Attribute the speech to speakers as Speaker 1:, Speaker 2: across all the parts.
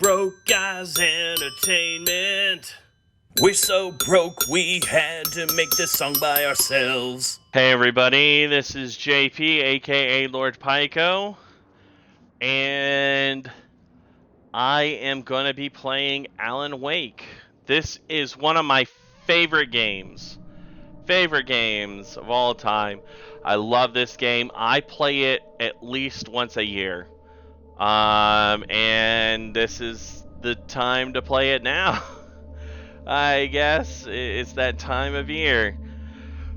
Speaker 1: Broke Guys Entertainment. We're so broke we had to make this song by ourselves.
Speaker 2: Hey everybody, this is JP, aka Lord Pyco, and I am going to be playing Alan Wake. This is one of my favorite games of all time. I love this game. I play it at least once a year, and this is the time to play it now. I guess it's that time of year.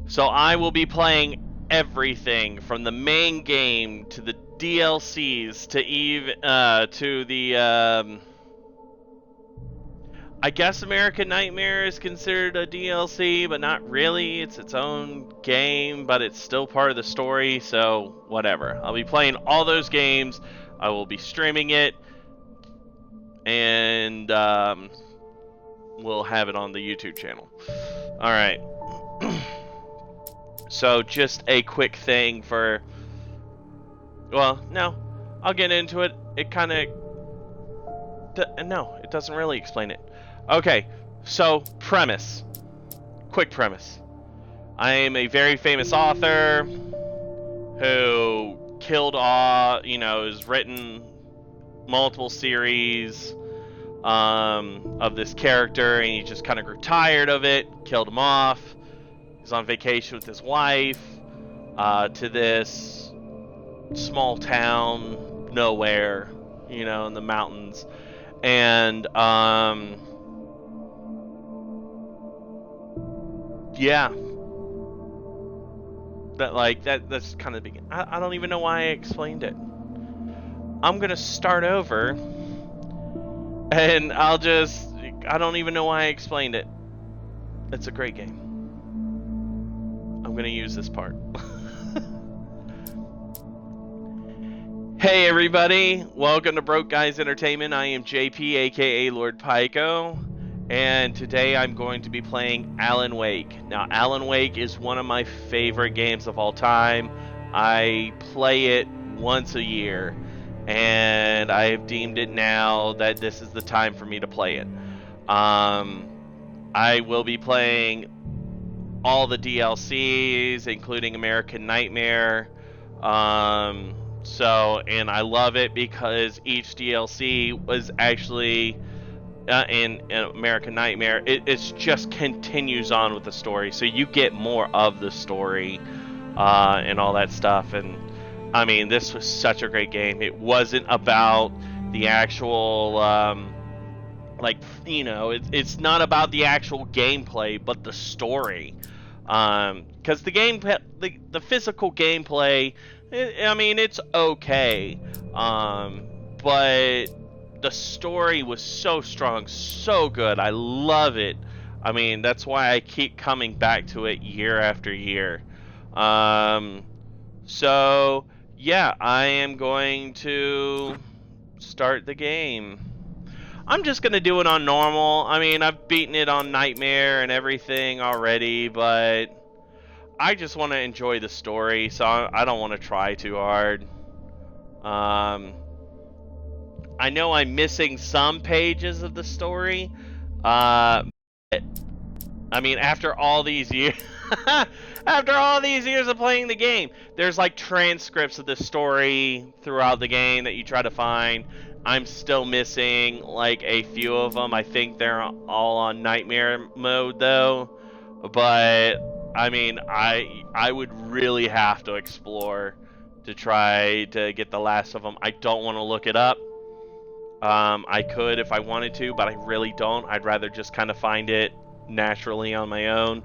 Speaker 2: So I will be playing everything from the main game to the DLCs to even to the I guess American Nightmare is considered a DLC, but not really. It's its own game, but it's still part of the story, so whatever. I'll be playing all those games. I will be streaming it, and we'll have it on the YouTube channel. All right. So just a quick thing for, well, no, I'll get into it. It kind of, no, it doesn't really explain it. Okay, so premise, quick premise. I am a very famous author who killed has written multiple series of this character, and he just kind of grew tired of it, killed him off. He's on vacation with his wife to this small town, nowhere, in the mountains. And, yeah. That's kind of big. I don't even know why I explained it. I'm going to start over, and I don't even know why I explained it. It's a great game. I'm going to use this part. Hey everybody, welcome to Broke Guys Entertainment. I am JP, aka Lord Pyco, and today I'm going to be playing Alan Wake. Now, Alan Wake is one of my favorite games of all time. I play it once a year, and I have deemed it now that this is the time for me to play it. I will be playing all the DLCs, including American Nightmare. And I love it because each DLC was actually in American Nightmare. It just continues on with the story, so you get more of the story and all that stuff. And I mean, this was such a great game. It wasn't about the actual it's not about the actual gameplay, but the story. Because the physical gameplay, it's okay, but the story was so strong, so good. I love it. That's why I keep coming back to it year after year. So yeah, I am going to start the game. I'm just gonna do it on normal. I've beaten it on Nightmare and everything already, but I just want to enjoy the story, so I don't want to try too hard. I know I'm missing some pages of the story. After all these years, after all these years of playing the game, there's like transcripts of the story throughout the game that you try to find. I'm still missing like a few of them. I think they're all on Nightmare mode though, but I would really have to explore to try to get the last of them. I don't want to look it up. I could if I wanted to, but I really don't. I'd rather just kind of find it naturally on my own.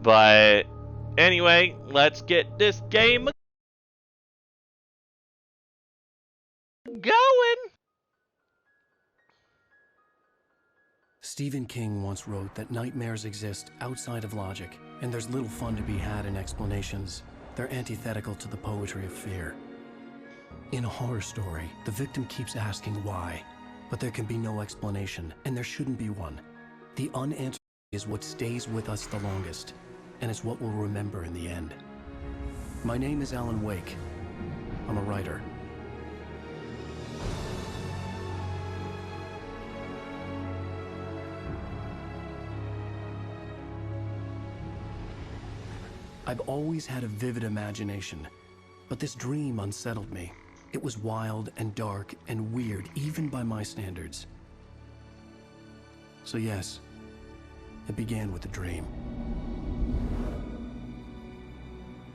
Speaker 2: But anyway, let's get this game going.
Speaker 3: Stephen King once wrote that nightmares exist outside of logic, and there's little fun to be had in explanations. They're antithetical to the poetry of fear. In a horror story, the victim keeps asking why, but there can be no explanation, and there shouldn't be one. The unanswered is what stays with us the longest, and it's what we'll remember in the end. My name is Alan Wake. I'm a writer. I've always had a vivid imagination, but this dream unsettled me. It was wild and dark and weird, even by my standards. So yes, it began with a dream.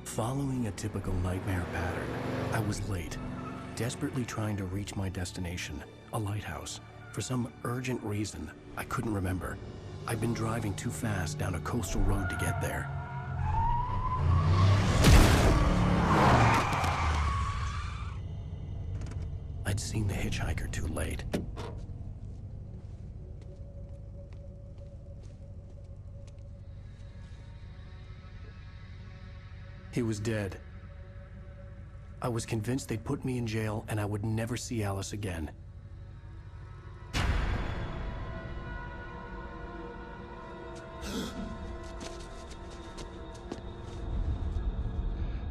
Speaker 3: Following a typical nightmare pattern, I was late, desperately trying to reach my destination, a lighthouse. For some urgent reason, I couldn't remember. I'd been driving too fast down a coastal road to get there. I'd seen the hitchhiker too late. He was dead. I was convinced they'd put me in jail and I would never see Alice again.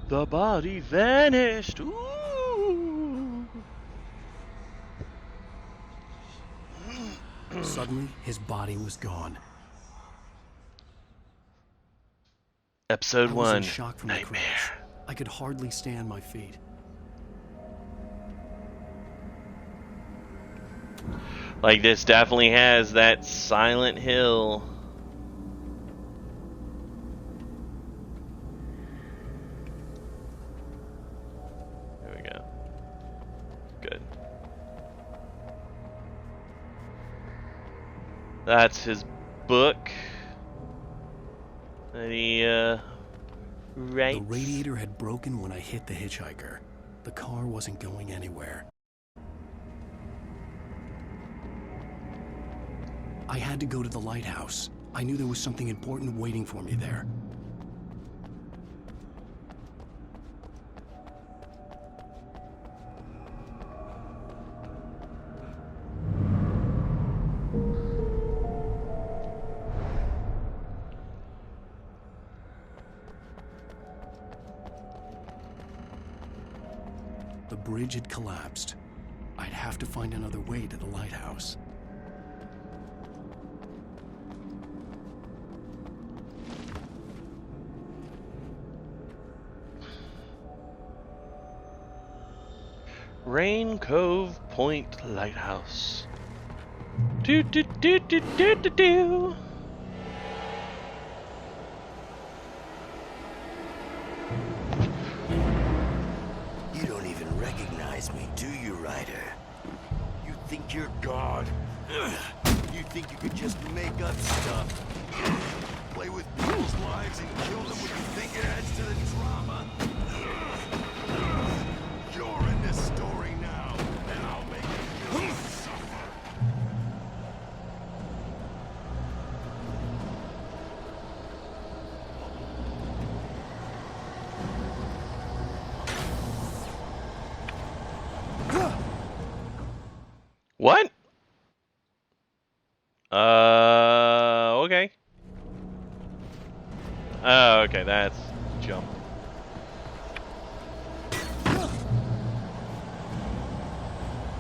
Speaker 2: The body vanished. Ooh.
Speaker 3: Suddenly, his body was gone.
Speaker 2: Episode
Speaker 3: I was
Speaker 2: 1.
Speaker 3: in shock from the
Speaker 2: Nightmare.
Speaker 3: crash. I could hardly stand my feet.
Speaker 2: Like, this definitely has that Silent Hill. There we go. Good. That's his book that he writes.
Speaker 3: The radiator had broken when I hit the hitchhiker. The car wasn't going anywhere. I had to go to the lighthouse. I knew there was something important waiting for me there. The bridge had collapsed. I'd have to find another way to the lighthouse.
Speaker 2: Rain Cove Point Lighthouse. Do do do do do do do.
Speaker 4: You don't even recognize me, do you, Ryder? You think you're God? You think you could just make up stuff? Play with people's lives and kill them when you think it adds to the drama? You're in this story now, and I'll make you suffer.
Speaker 2: What? Okay. Oh, okay, that's jump.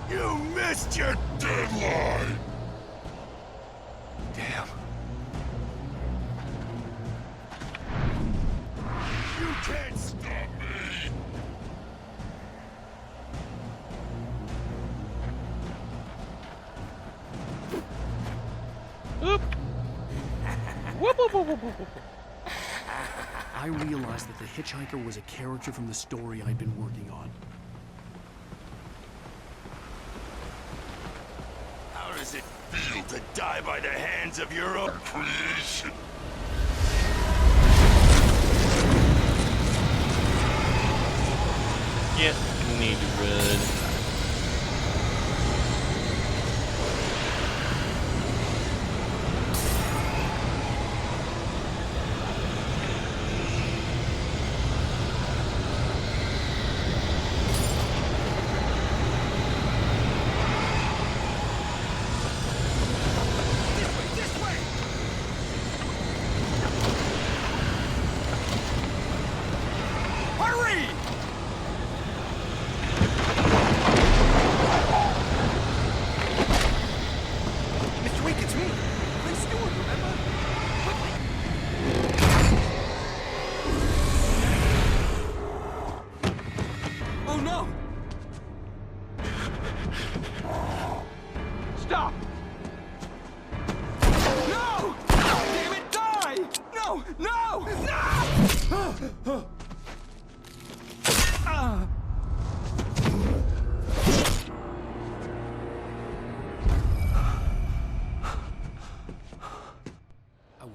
Speaker 4: You missed your deadline!
Speaker 3: Damn.
Speaker 4: You can't stop me!
Speaker 2: Oop. Whoop, whoop, whoop, whoop, whoop.
Speaker 3: I realized that the hitchhiker was a character from the story I'd been working on.
Speaker 4: How does it feel to die by the hands of your own creation?
Speaker 2: Yeah, you need to run.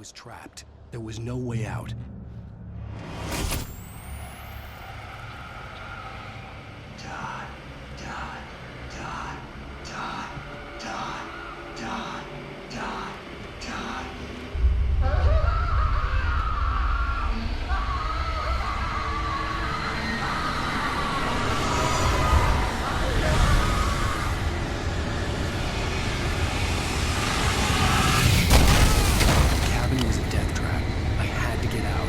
Speaker 3: was trapped. There was no way out. The cabin was a death trap. I had to get out.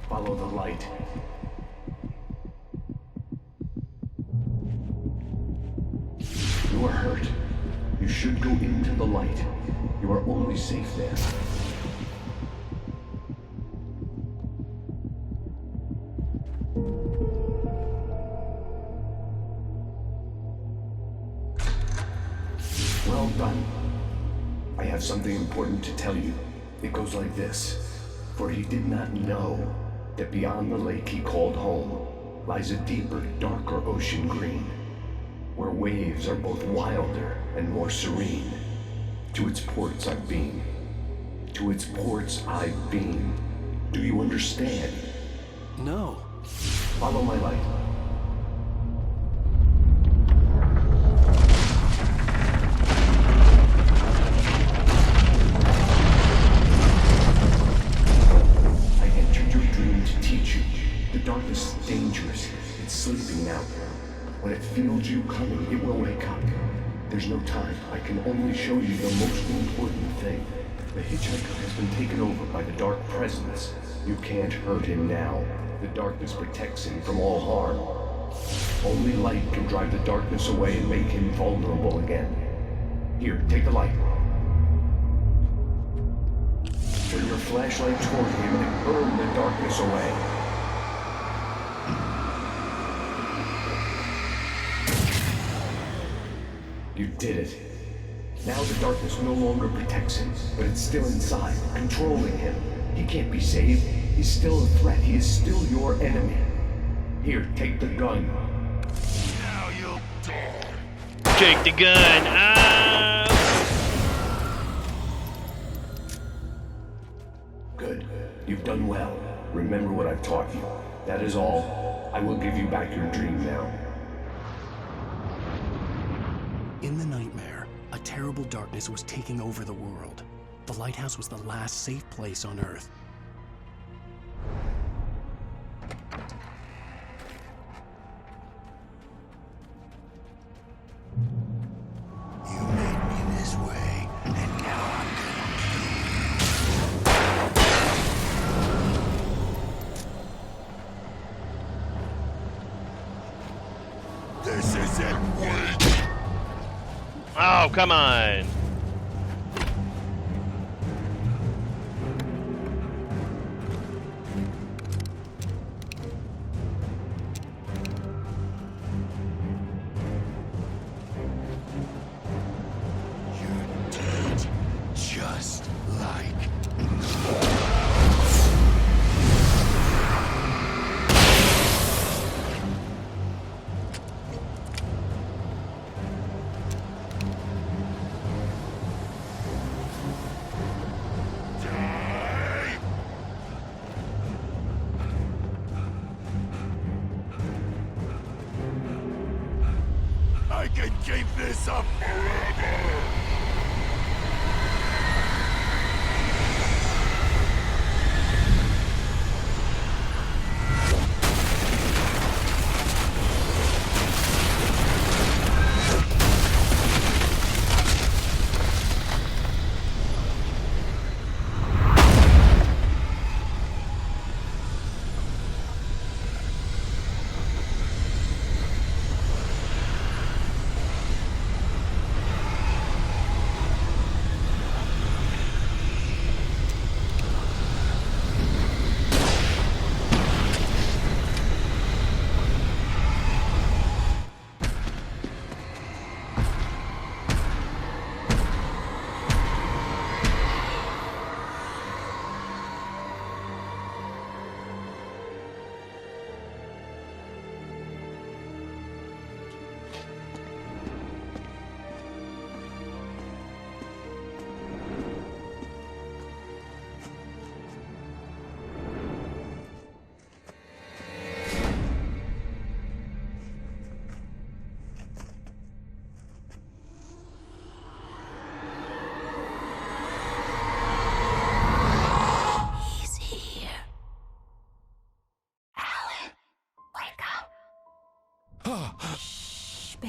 Speaker 5: Follow the light. You are hurt. You should go into the light. You are only safe there. Well done. I have something important to tell you. It goes like this. For he did not know that beyond the lake he called home lies a deeper, darker ocean green, where waves are both wilder and more serene. To its ports I've been. To its ports I've been. Do you understand?
Speaker 3: No.
Speaker 5: Follow my light. I entered your dream to teach you. The darkness is dangerous. It's sleeping now. When it feels you coming, it will wake up. There's no time. I can only show you the most important thing. The hitchhiker has been taken over by the dark presence. You can't hurt him now. The darkness protects him from all harm. Only light can drive the darkness away and make him vulnerable again. Here, take the light. Turn your flashlight toward him and burn the darkness away. You did it. Now the darkness no longer protects him, but it's still inside, controlling him. He can't be saved. He's still a threat. He is still your enemy. Here, take the gun.
Speaker 4: Now you'll die.
Speaker 1: Take the gun out.
Speaker 5: Good. You've done well. Remember what I've taught you. That is all. I will give you back your dream now.
Speaker 3: In the nightmare, a terrible darkness was taking over the world. The lighthouse was the last safe place on Earth.
Speaker 4: You made me this way, and now I'm gonna kill you. This isn't weak.
Speaker 2: Oh, come on.
Speaker 4: You're dead, just like I can keep this up forever!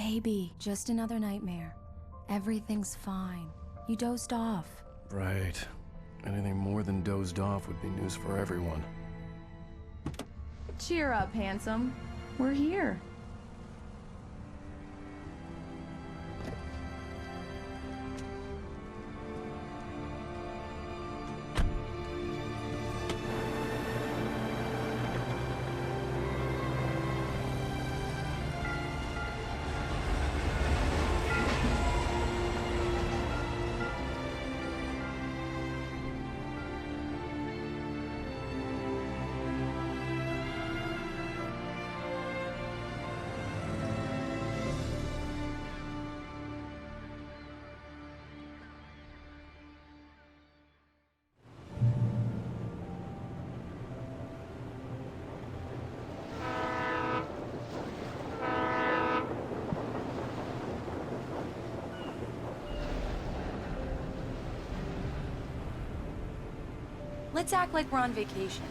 Speaker 6: baby. Just another nightmare. Everything's fine. You dozed off.
Speaker 3: Right. Anything more than dozed off would be news for everyone.
Speaker 6: Cheer up, handsome. We're here. Let's act like we're on vacation.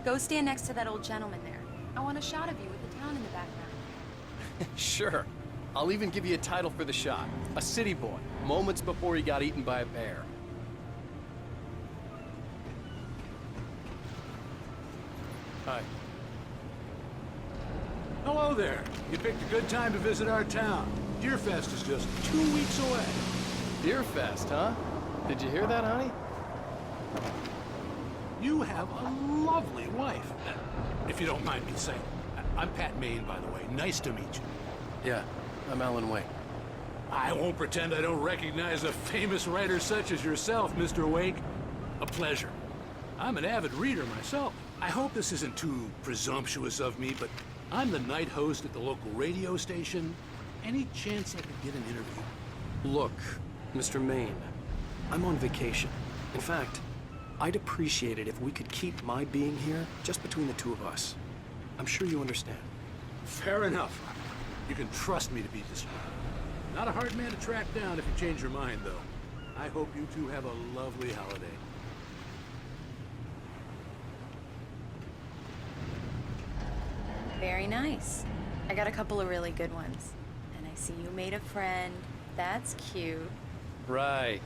Speaker 6: Go stand next to that old gentleman there. I want a shot of you with the town in the background.
Speaker 3: Sure. I'll even give you a title for the shot. A city boy, moments before he got eaten by a bear. Hi.
Speaker 7: Hello there. You picked a good time to visit our town. Deerfest is just 2 weeks away.
Speaker 3: Deerfest, huh? Did you hear that, honey?
Speaker 7: You have a lovely wife. If you don't mind me saying. I'm Pat Maine, by the way. Nice to meet you.
Speaker 3: Yeah, I'm Alan Wake.
Speaker 7: I won't pretend I don't recognize a famous writer such as yourself, Mr. Wake. A pleasure. I'm an avid reader myself. I hope this isn't too presumptuous of me, but I'm the night host at the local radio station. Any chance I could get an interview?
Speaker 3: Look, Mr. Maine, I'm on vacation. In fact, I'd appreciate it if we could keep my being here just between the two of us. I'm sure you understand.
Speaker 7: Fair enough. You can trust me to be discreet. Not a hard man to track down if you change your mind, though. I hope you two have a lovely holiday.
Speaker 6: Very nice. I got a couple of really good ones. And I see you made a friend. That's cute.
Speaker 3: Right.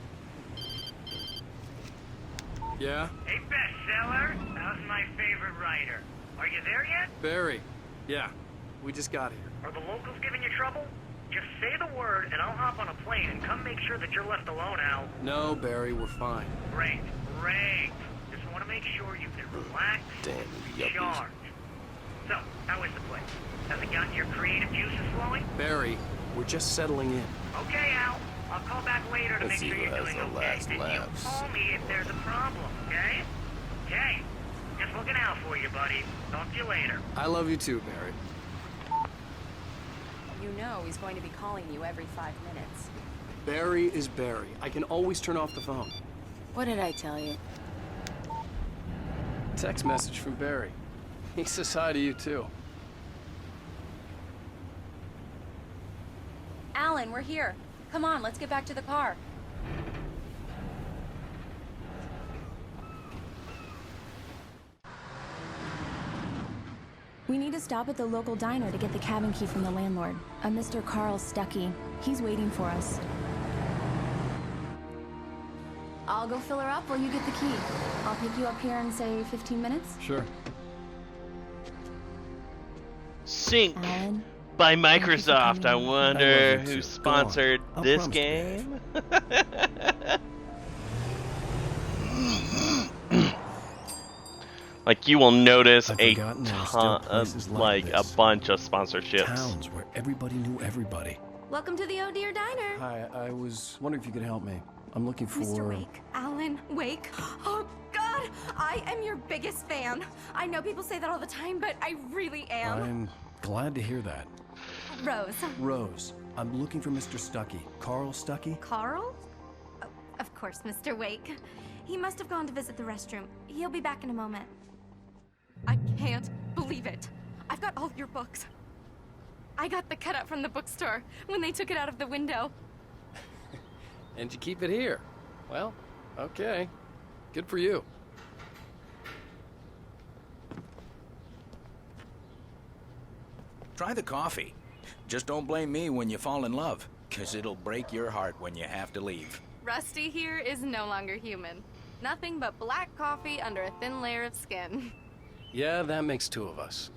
Speaker 3: Yeah?
Speaker 8: Hey, bestseller, how's my favorite writer? Are you there yet?
Speaker 3: Barry. Yeah, we just got here.
Speaker 8: Are the locals giving you trouble? Just say the word and I'll hop on a plane and come make sure that you're left alone, Al.
Speaker 3: No, Barry, we're fine.
Speaker 8: Great. Just want to make sure you can relax, charge. So, how is the place? Has it gotten your creative juices flowing?
Speaker 3: Barry, we're just settling in.
Speaker 8: Okay, Al. I'll call back later to make sure you're doing okay. And you call me if there's a problem, okay? Okay. Just looking out for you, buddy. Talk to you later.
Speaker 3: I love you too, Barry.
Speaker 6: You know he's going to be calling you every 5 minutes.
Speaker 3: Barry is Barry. I can always turn off the phone.
Speaker 6: What did I tell you?
Speaker 3: Text message from Barry. He says hi to you too.
Speaker 6: Alan, we're here. Come on, let's get back to the car. We need to stop at the local diner to get the cabin key from the landlord, a Mr. Carl Stuckey. He's waiting for us. I'll go fill her up while you get the key. I'll pick you up here in, say, 15 minutes?
Speaker 3: Sure.
Speaker 2: Sync
Speaker 6: Alan?
Speaker 2: by Microsoft. I
Speaker 3: I
Speaker 2: wonder
Speaker 3: love you
Speaker 2: who
Speaker 3: too.
Speaker 2: sponsored
Speaker 3: Go on. I'll
Speaker 2: this
Speaker 3: promise to
Speaker 2: game. Like you will notice
Speaker 3: I've
Speaker 2: a
Speaker 3: forgotten there are still
Speaker 2: ton,
Speaker 3: places
Speaker 2: like a
Speaker 3: this.
Speaker 2: bunch of sponsorships.
Speaker 3: Towns where everybody knew everybody.
Speaker 6: Welcome to the Oh Dear Diner.
Speaker 3: Hi, I was wondering if you could help me. I'm looking for...
Speaker 9: Mr. Wake. Alan Wake. Oh, God! I am your biggest fan. I know people say that all the time, but I really am.
Speaker 3: I'm glad to hear that.
Speaker 9: Rose.
Speaker 3: Rose, I'm looking for Mr. Stuckey. Carl Stuckey?
Speaker 9: Carl? Oh, of course, Mr. Wake. He must have gone to visit the restroom. He'll be back in a moment. I can't believe it. I've got all your books. I got the cutout from the bookstore when they took it out of the window.
Speaker 3: And you keep it here. Well, okay. Good for you.
Speaker 10: Try the coffee. Just don't blame me when you fall in love, 'cause it'll break your heart when you have to leave.
Speaker 6: Rusty here is no longer human. Nothing but black coffee under a thin layer of skin.
Speaker 3: Yeah, that makes two of us.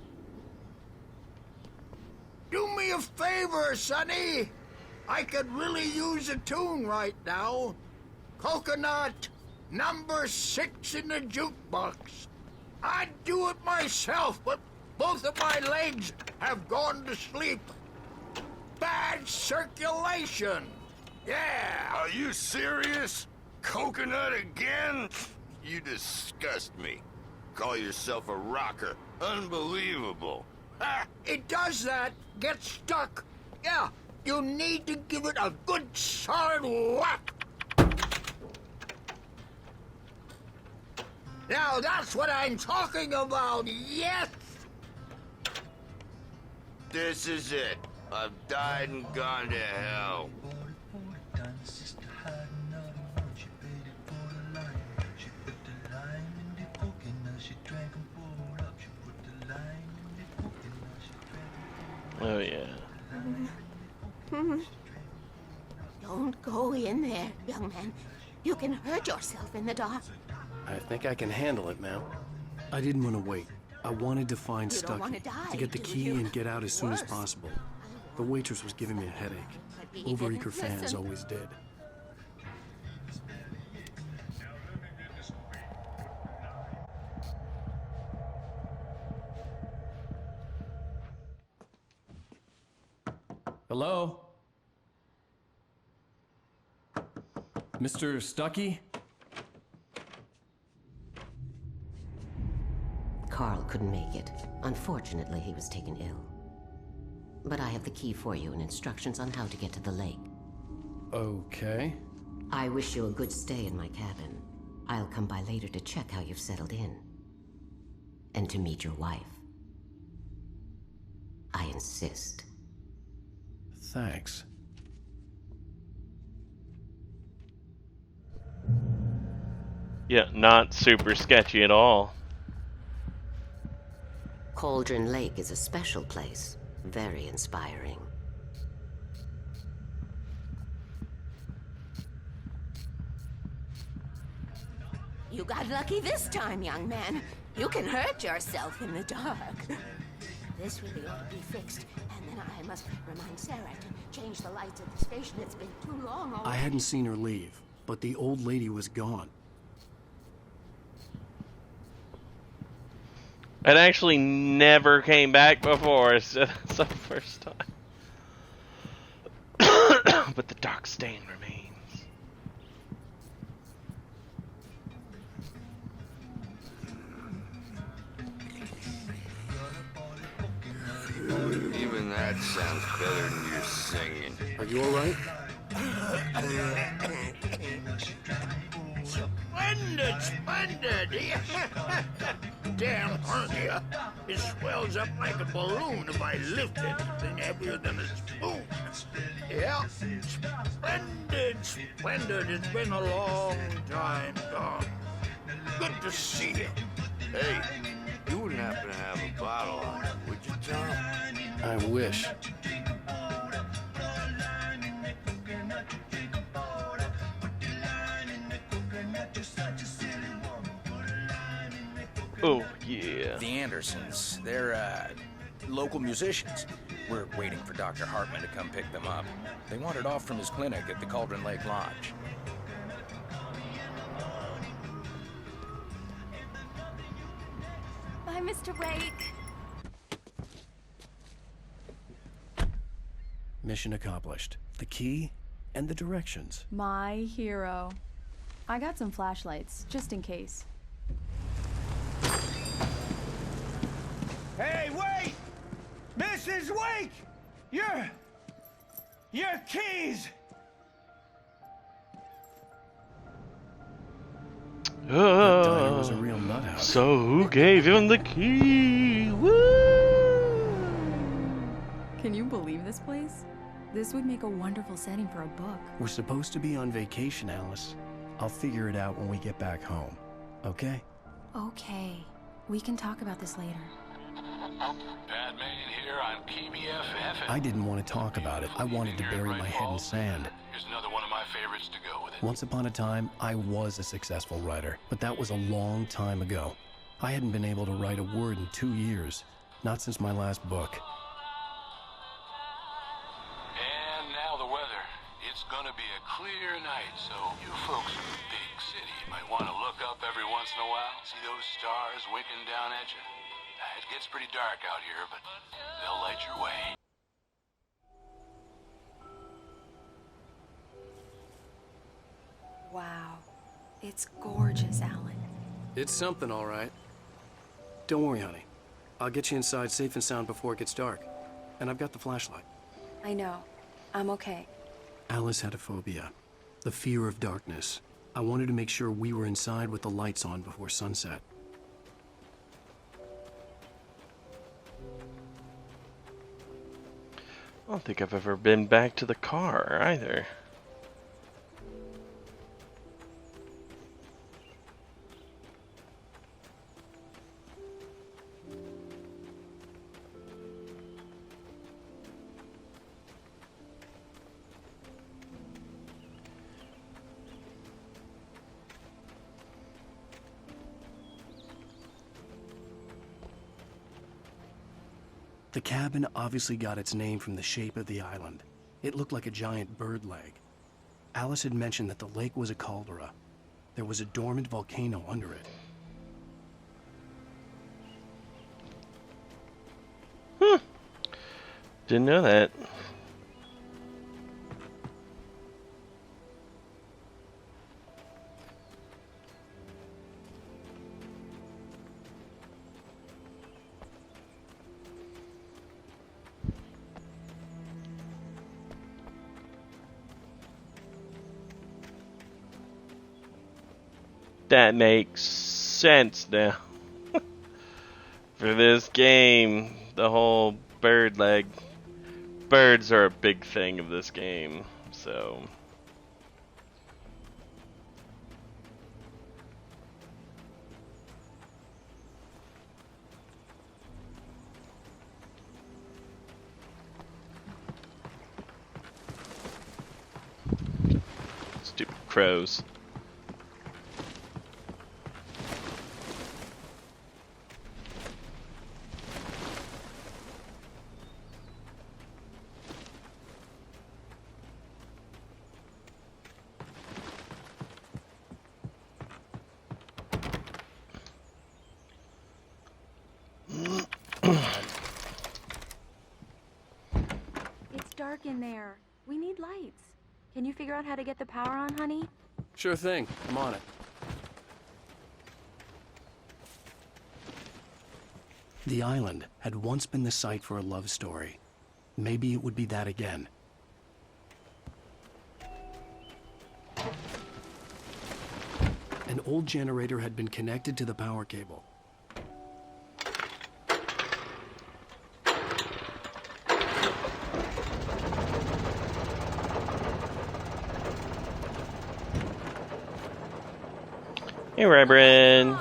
Speaker 11: Do me a favor, Sonny. I could really use a tune right now. Coconut, number 6 in the jukebox. I'd do it myself, but both of my legs have gone to sleep. Bad circulation. Yeah.
Speaker 4: Are you serious? Coconut again? You disgust me. Call yourself a rocker. Unbelievable. Ha!
Speaker 11: It does that. Get stuck. Yeah, you need to give it a good solid whack. Now that's what I'm talking about, yes!
Speaker 4: This is it. I've died and gone to hell.
Speaker 2: Oh, yeah.
Speaker 12: Don't go in there, young man. You can hurt yourself in the dark.
Speaker 3: I think I can handle it, ma'am. I didn't want to wait. I wanted to find
Speaker 12: You don't
Speaker 3: Stucky,
Speaker 12: wanna die,
Speaker 3: to get the
Speaker 12: do
Speaker 3: key
Speaker 12: you?
Speaker 3: and get out as soon as
Speaker 12: Worse.
Speaker 3: possible. The waitress was giving me a headache.
Speaker 12: But he
Speaker 3: Overeager
Speaker 12: didn't
Speaker 3: fans
Speaker 12: listen.
Speaker 3: always did. Hello? Mr. Stucky?
Speaker 13: Carl couldn't make it. Unfortunately, he was taken ill. But I have the key for you and instructions on how to get to the lake.
Speaker 3: Okay.
Speaker 13: I wish you a good stay in my cabin. I'll come by later to check how you've settled in. And to meet your wife. I insist.
Speaker 3: Thanks.
Speaker 2: Yeah, not super sketchy at all.
Speaker 13: Cauldron Lake is a special place. Very inspiring.
Speaker 12: You got lucky this time, young man. You can hurt yourself in the dark. This really ought to be fixed. And then I must remind Sarah to change the lights at the station. It's been too long already.
Speaker 3: I hadn't seen her leave, but the old lady was gone.
Speaker 2: It actually never came back before, so it's the first time. But the dark stain remains.
Speaker 4: Even that sounds better than your singing.
Speaker 3: Are you alright?
Speaker 11: Splendid, splendid! Damn hernia. It swells up like a balloon if I lift anything heavier than a spoon. Yeah, splendid, splendid. It's been a long time gone. Good to see you.
Speaker 4: Hey, you wouldn't happen to have a bottle on you, would you, Tom?
Speaker 3: I wish.
Speaker 2: Oh, yeah.
Speaker 10: The Andersons, they're, local musicians. We're waiting for Dr. Hartman to come pick them up. They wandered off from his clinic at the Cauldron Lake Lodge.
Speaker 6: Bye, Mr. Wake.
Speaker 3: Mission accomplished. The key and the directions.
Speaker 6: My hero. I got some flashlights, just in case.
Speaker 11: Hey, wait! Mrs. Wake! Your keys!
Speaker 3: That diner was a real nut house.
Speaker 2: So who gave him the key? Woo!
Speaker 6: Can you believe this place? This would make a wonderful setting for a book.
Speaker 3: We're supposed to be on vacation, Alice. I'll figure it out when we get back home. Okay?
Speaker 6: Okay. We can talk about this later.
Speaker 7: Pat Main here on KBFF.
Speaker 3: I didn't want to talk about it. I wanted to bury my head in sand.
Speaker 7: Here's another one of my favorites to go with it.
Speaker 3: Once upon a time, I was a successful writer, but that was a long time ago. I hadn't been able to write a word in 2 years, not since my last book.
Speaker 7: And now the weather. It's gonna be a clear night, so you folks in the big city might want to look up every once in a while, see those stars winking down at you. It gets pretty dark out here, but they'll light your way.
Speaker 6: Wow. It's gorgeous, Alan.
Speaker 3: It's something, all right. Don't worry, honey. I'll get you inside safe and sound before it gets dark. And I've got the flashlight.
Speaker 6: I know. I'm okay.
Speaker 3: Alice had a phobia. The fear of darkness. I wanted to make sure we were inside with the lights on before sunset.
Speaker 2: I don't think I've ever been back to the car either.
Speaker 3: The cabin obviously got its name from the shape of the island. It looked like a giant bird leg. Alice had mentioned that the lake was a caldera. There was a dormant volcano under it.
Speaker 2: Didn't know that. That makes sense now. For this game, the whole bird leg. Birds are a big thing of this game, so. Stupid crows.
Speaker 6: It's dark in there. We need lights. Can you figure out how to get the power on, honey?
Speaker 3: Sure thing. I'm on it. The island had once been the site for a love story. Maybe it would be that again. An old generator had been connected to the power cable.
Speaker 2: Hey, Reverend.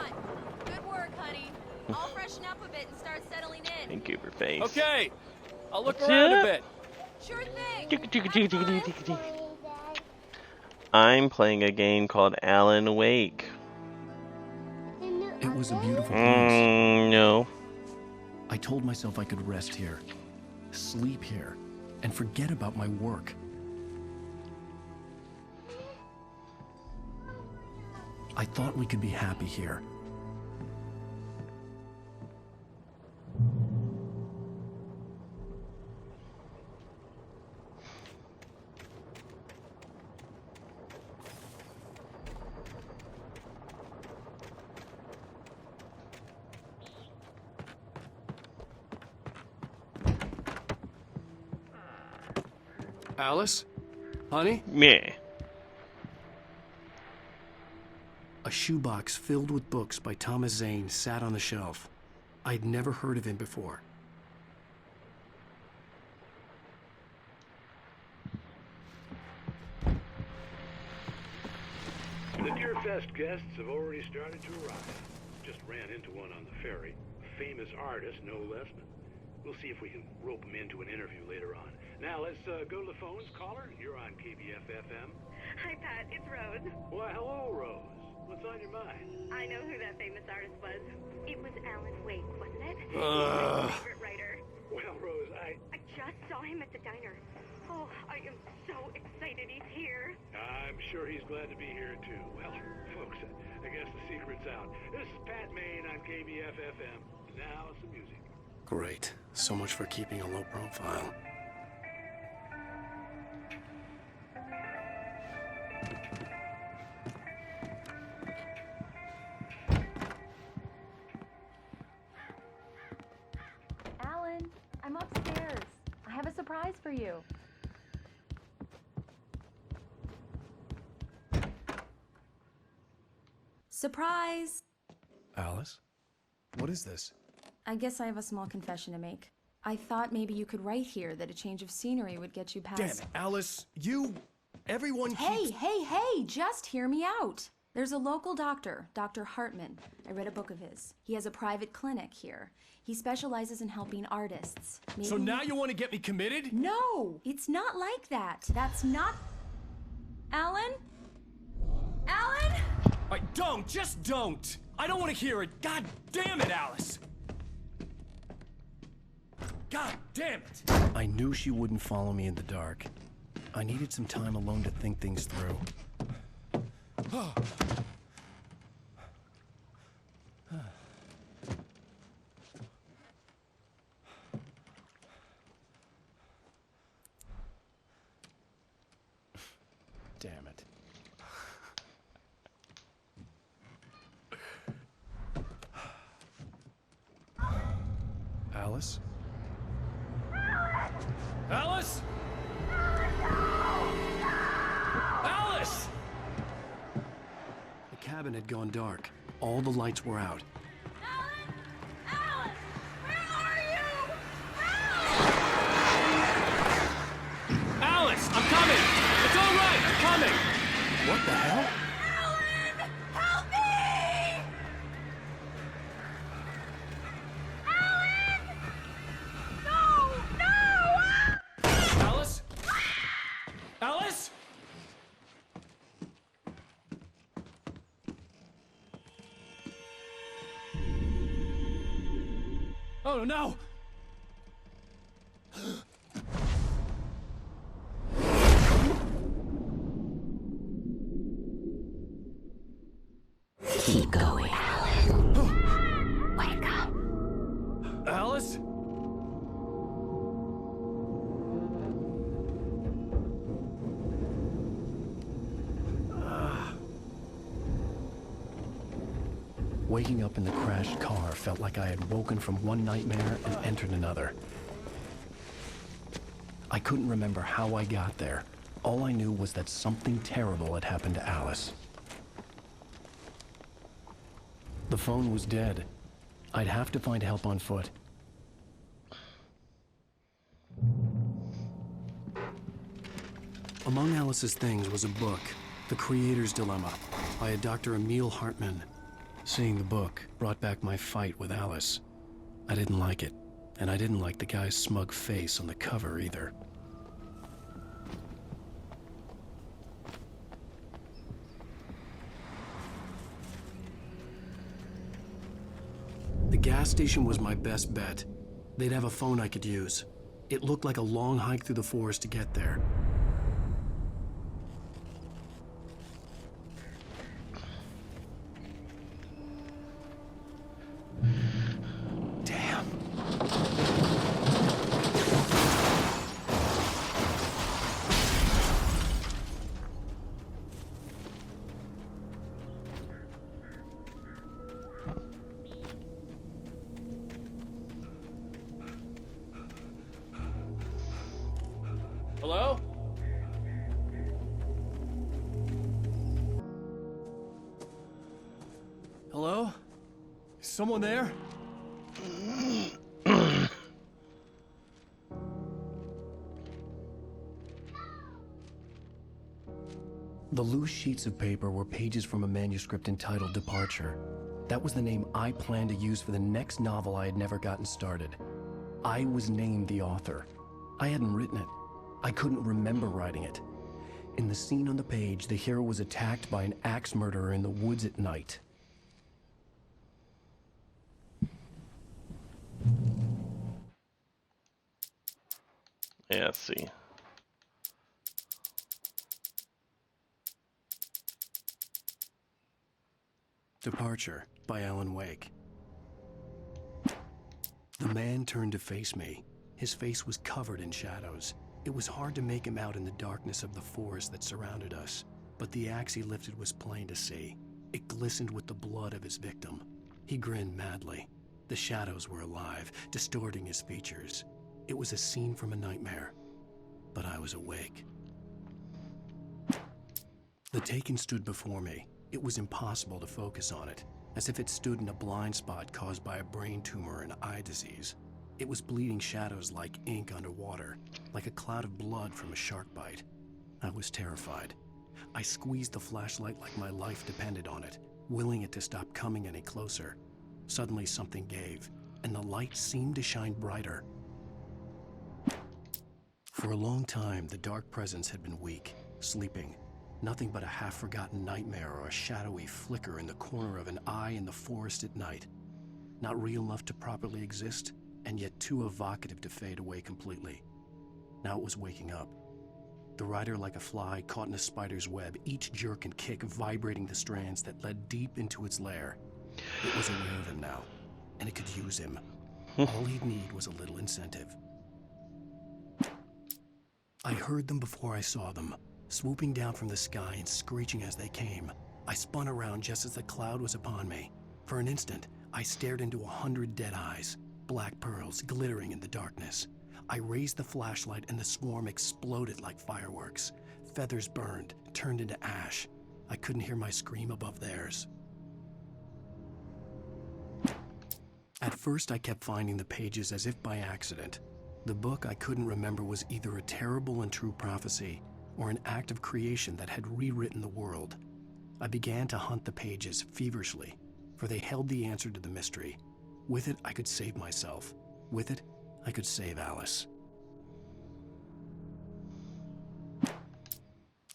Speaker 6: Good work, honey. I'll freshen up a bit and start settling in.
Speaker 2: And Goober face.
Speaker 3: Okay, I'll look
Speaker 2: What's
Speaker 3: around
Speaker 2: up?
Speaker 3: a bit.
Speaker 6: Sure thing.
Speaker 2: I'm playing a game called Alan Wake.
Speaker 3: It was a beautiful place.
Speaker 2: No.
Speaker 3: I told myself I could rest here, sleep here, and forget about my work. I thought we could be happy here. Alice? Honey?
Speaker 2: Meh.
Speaker 3: A shoebox filled with books by Thomas Zane sat on the shelf. I'd never heard of him before.
Speaker 14: The Deerfest guests have already started to arrive. Just ran into one on the ferry.
Speaker 7: famous artist, no less. But we'll see if we can rope him into an interview later on. Now, let's go to the phones. Caller, you're on KBF-FM.
Speaker 14: Hi, Pat. It's Rose.
Speaker 7: Why, hello, Rose. What's on your mind?
Speaker 14: I know who that famous artist was. It was Alan Wake, wasn't it? He was my favorite writer.
Speaker 7: Well, Rose, I
Speaker 14: just saw him at the diner. Oh, I am so excited he's here.
Speaker 7: I'm sure he's glad to be here, too. Well, folks, I guess the secret's out. This is Pat Maine on KBF-FM. Now, some music.
Speaker 3: Great. So much for keeping a low profile.
Speaker 6: Alan, I'm upstairs. I have a surprise for you. Surprise!
Speaker 3: Alice? What is this?
Speaker 6: I guess I have a small confession to make. I thought maybe you could write here that a change of scenery would get you past...
Speaker 3: Damn it, Alice! Everyone
Speaker 6: keeps... Hey! Just hear me out! There's a local doctor, Dr. Hartman. I read a book of his. He has a private clinic here. He specializes in helping artists.
Speaker 3: So now you want to get me committed?
Speaker 6: No! It's not like that. That's not... Alan? Alan?
Speaker 3: Just don't! I don't want to hear it! God damn it, Alice! God damn it! I knew she wouldn't follow me in the dark. I needed some time alone to think things through. Damn it. Alice? Alice? Alice! The cabin had gone dark. All the lights were out.
Speaker 14: Alan, where are you?
Speaker 3: Alice, I'm coming! It's all right, I'm coming! What the hell?
Speaker 14: Alan, help me! Alan! No!
Speaker 3: Alice? Alice? Oh no!
Speaker 13: Keep going, Alan. Wake up.
Speaker 3: Alice? Waking up in the crashed car felt like I had woken from one nightmare and entered another. I couldn't remember how I got there. All I knew was that something terrible had happened to Alice. The phone was dead. I'd have to find help on foot. Among Alice's things was a book, The Creator's Dilemma, by a Dr. Emil Hartman. Seeing the book brought back my fight with Alice. I didn't like it, and I didn't like the guy's smug face on the cover either. The gas station was my best bet. They'd have a phone I could use. It looked like a long hike through the forest to get there. Damn. Hello? Hello? Is someone there? The loose sheets of paper were pages from a manuscript entitled Departure. That was the name I planned to use for the next novel I had never gotten started. I was named the author. I hadn't written it. I couldn't remember writing it. In the scene on the page, the hero was attacked by an axe murderer in the woods at night.
Speaker 2: Yeah, let's see.
Speaker 3: Departure by Alan Wake. The man turned to face me. His face was covered in shadows. It was hard to make him out in the darkness of the forest that surrounded us, but the axe he lifted was plain to see. It glistened with the blood of his victim. He grinned madly. The shadows were alive, distorting his features. It was a scene from a nightmare, but I was awake. The Taken stood before me. It was impossible to focus on it, as if it stood in a blind spot caused by a brain tumor and eye disease. It was bleeding shadows like ink underwater, like a cloud of blood from a shark bite. I was terrified. I squeezed the flashlight like my life depended on it, willing it to stop coming any closer. Suddenly something gave, and the light seemed to shine brighter. For a long time, the dark presence had been weak, sleeping. Nothing but a half-forgotten nightmare or a shadowy flicker in the corner of an eye in the forest at night. Not real enough to properly exist, and yet too evocative to fade away completely. Now it was waking up. The rider like a fly caught in a spider's web, each jerk and kick vibrating the strands that led deep into its lair. It was aware of him now, and it could use him. All he'd need was a little incentive. I heard them before I saw them, swooping down from the sky and screeching as they came. I spun around just as the cloud was upon me. For an instant, I stared into 100 dead eyes, black pearls glittering in the darkness. I raised the flashlight and the swarm exploded like fireworks. Feathers burned, turned into ash. I couldn't hear my scream above theirs. At first, I kept finding the pages as if by accident. The book I couldn't remember was either a terrible and true prophecy or an act of creation that had rewritten the world. I began to hunt the pages feverishly, for they held the answer to the mystery. With it, I could save myself. With it, I could save Alice.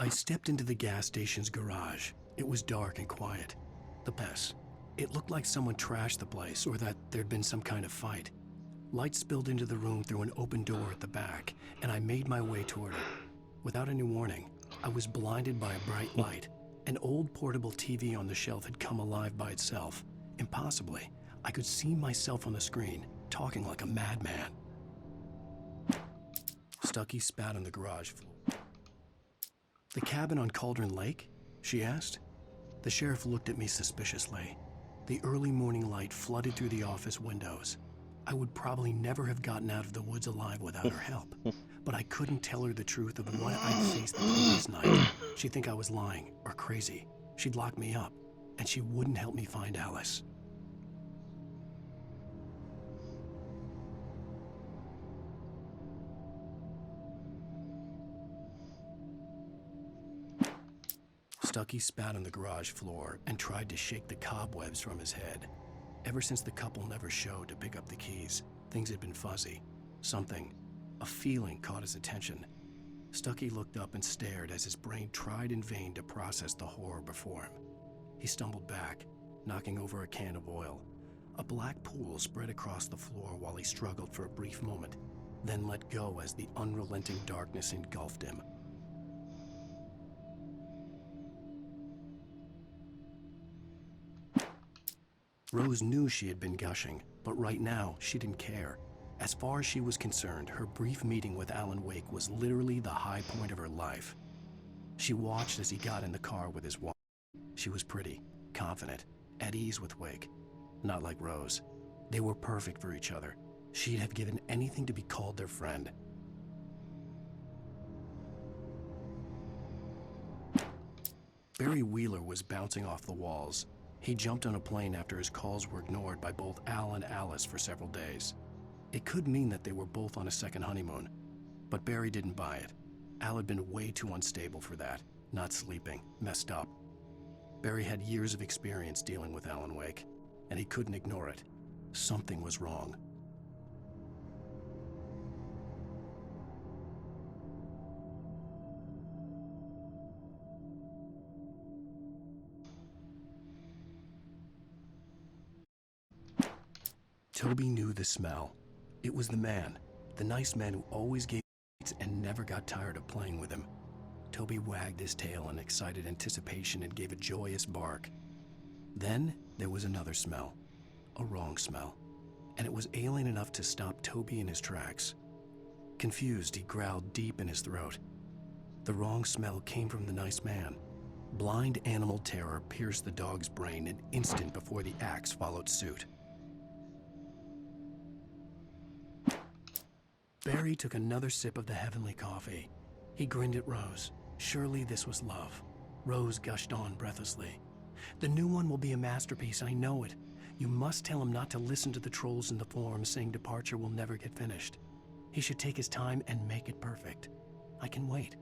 Speaker 3: I stepped into the gas station's garage. It was dark and quiet. The mess. It looked like someone trashed the place or that there'd been some kind of fight. Light spilled into the room through an open door at the back, and I made my way toward it. Without any warning, I was blinded by a bright light. An old portable TV on the shelf had come alive by itself. Impossibly, I could see myself on the screen, talking like a madman. Stucky spat on the garage floor. "The cabin on Cauldron Lake?" she asked. The sheriff looked at me suspiciously. The early morning light flooded through the office windows. I would probably never have gotten out of the woods alive without her help. But I couldn't tell her the truth of what I'd faced the previous night. She'd think I was lying or crazy. She'd lock me up, and she wouldn't help me find Alice. Stucky spat on the garage floor and tried to shake the cobwebs from his head. Ever since the couple never showed to pick up the keys, things had been fuzzy. Something, a feeling, caught his attention. Stucky looked up and stared as his brain tried in vain to process the horror before him. He stumbled back, knocking over a can of oil. A black pool spread across the floor while he struggled for a brief moment, then let go as the unrelenting darkness engulfed him. Rose knew she had been gushing, but right now she didn't care. As far as she was concerned, her brief meeting with Alan Wake was literally the high point of her life. She watched as he got in the car with his wife. She was pretty, confident, at ease with Wake. Not like Rose. They were perfect for each other. She'd have given anything to be called their friend. Barry Wheeler was bouncing off the walls. He jumped on a plane after his calls were ignored by both Al and Alice for several days. It could mean that they were both on a second honeymoon, but Barry didn't buy it. Al had been way too unstable for that, not sleeping, messed up. Barry had years of experience dealing with Alan Wake. and he couldn't ignore it. Something was wrong. Toby knew the smell. It was the man, the nice man who always gave and never got tired of playing with him. Toby wagged his tail in excited anticipation and gave a joyous bark. Then there was another smell, a wrong smell, and it was alien enough to stop Toby in his tracks. Confused, he growled deep in his throat. The wrong smell came from the nice man. Blind animal terror pierced the dog's brain an instant before the axe followed suit. Barry took another sip of the heavenly coffee. He grinned at Rose. Surely this was love. Rose gushed on breathlessly. The new one will be a masterpiece, I know it. You must tell him not to listen to the trolls in the forums saying Departure will never get finished. He should take his time and make it perfect. I can wait.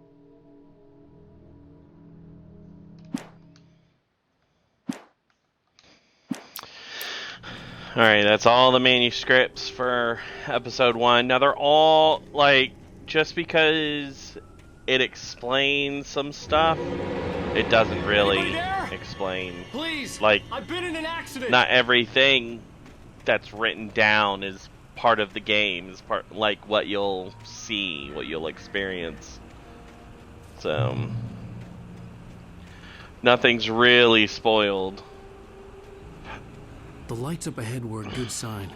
Speaker 2: Alright, that's all the manuscripts for episode 1. Now they're all, like, just because it explains some stuff, it doesn't really explain.
Speaker 15: Please,
Speaker 2: like,
Speaker 15: I've been in an accident.
Speaker 2: Not everything that's written down is part of the game, is part, like, what you'll see, what you'll experience. So, nothing's really spoiled.
Speaker 3: The lights up ahead were a good sign.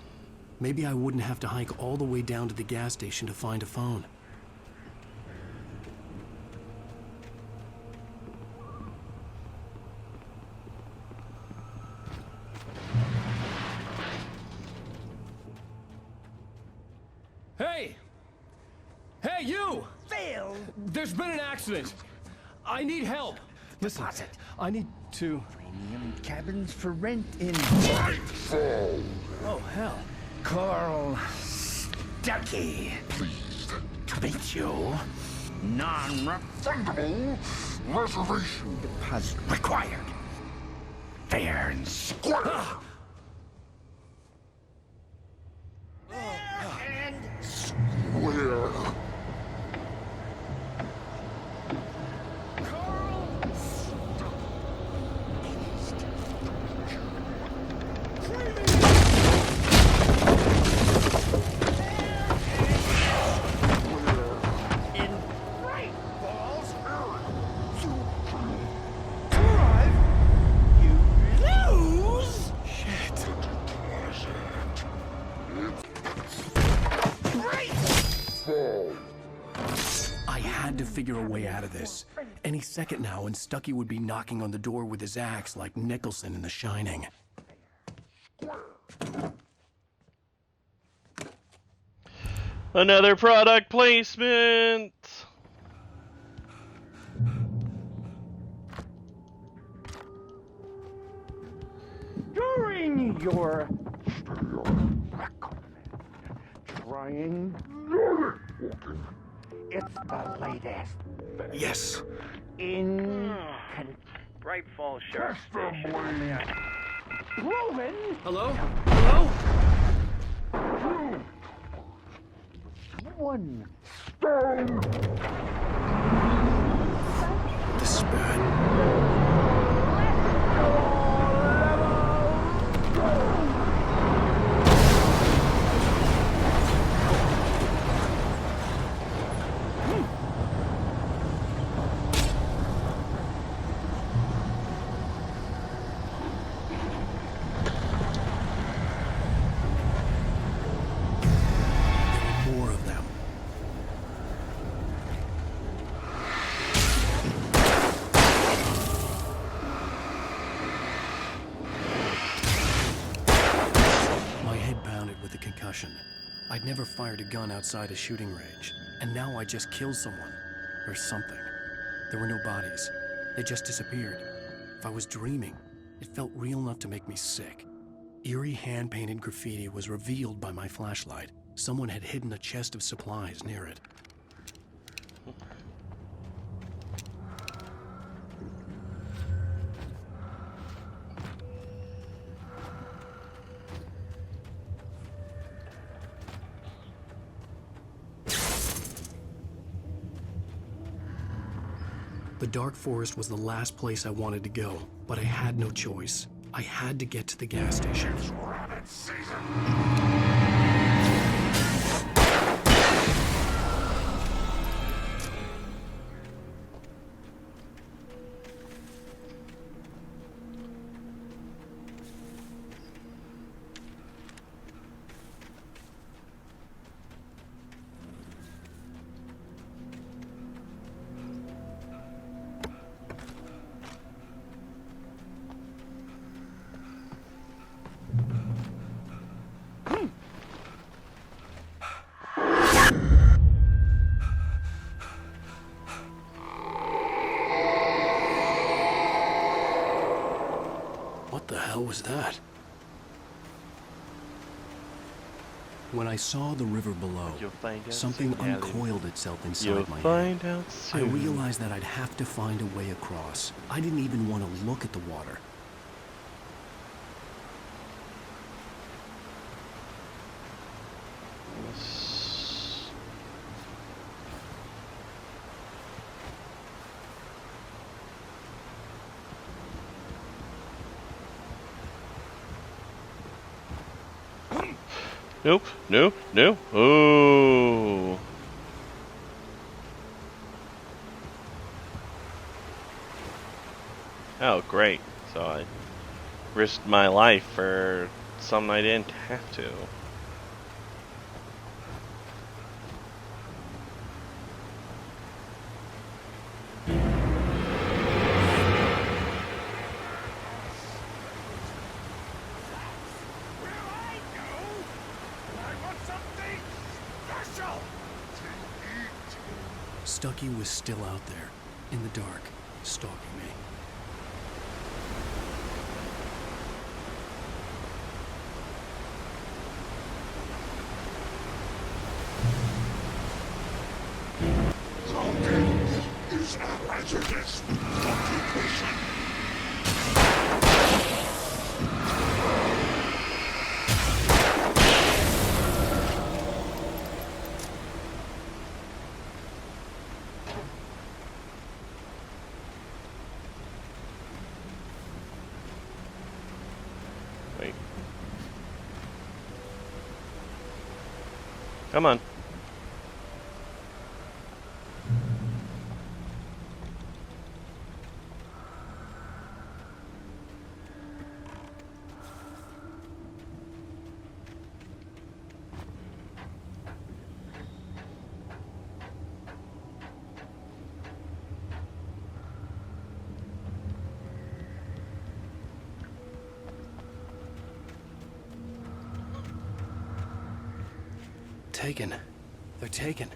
Speaker 3: Maybe I wouldn't have to hike all the way down to the gas station to find a phone.
Speaker 15: Hey! Hey, you! Phil! There's been an accident. I need help.
Speaker 3: Listen, I need to...
Speaker 16: Premium cabins for rent in...
Speaker 3: Oh, hell.
Speaker 16: Carl Stuckey. Pleased to meet you. Non-refundable reservation deposit required. Fair and square. And square.
Speaker 3: I had to figure a way out of this. Any second now, and Stuckey would be knocking on the door with his axe like Nicholson in The Shining.
Speaker 2: Another product placement!
Speaker 16: During your trying, it's the latest.
Speaker 3: Yes.
Speaker 16: In
Speaker 8: Bright Falls Sheriff Station.
Speaker 16: proven.
Speaker 15: Hello? Hello?
Speaker 16: One stone.
Speaker 3: This is bad. I'd never fired a gun outside a shooting range, and now I just killed someone. Or something. There were no bodies. They just disappeared. If I was dreaming, it felt real enough to make me sick. Eerie hand-painted graffiti was revealed by my flashlight. Someone had hidden a chest of supplies near it. The dark forest was the last place I wanted to go, but I had no choice. I had to get to the gas station.
Speaker 16: It's rabbit season.
Speaker 3: What the hell was that? When I saw the river below, something uncoiled itself inside my head. I realized that I'd have to find a way across. I didn't even want to look at the water.
Speaker 2: Nope, nope, nope. Oh. Oh, great. So I risked my life for something I didn't have to.
Speaker 3: Stucky was still out there, in the dark, stalking me.
Speaker 16: Is a hazardous occupation.
Speaker 2: Wait. Come on.
Speaker 3: Taken. They're taken.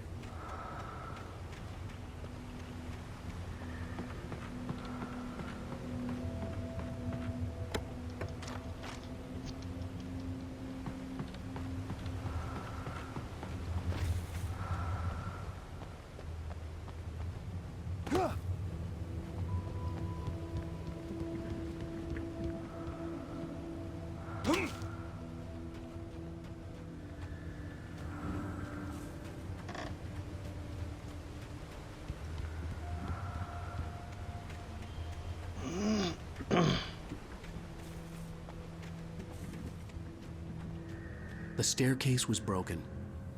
Speaker 3: The staircase was broken.